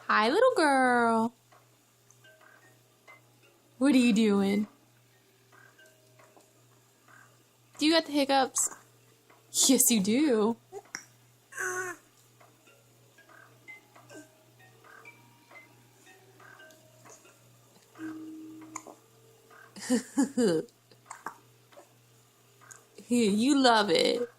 Hi, little girl. What are you doing? Do you got the hiccups? Yes, you do. You love it.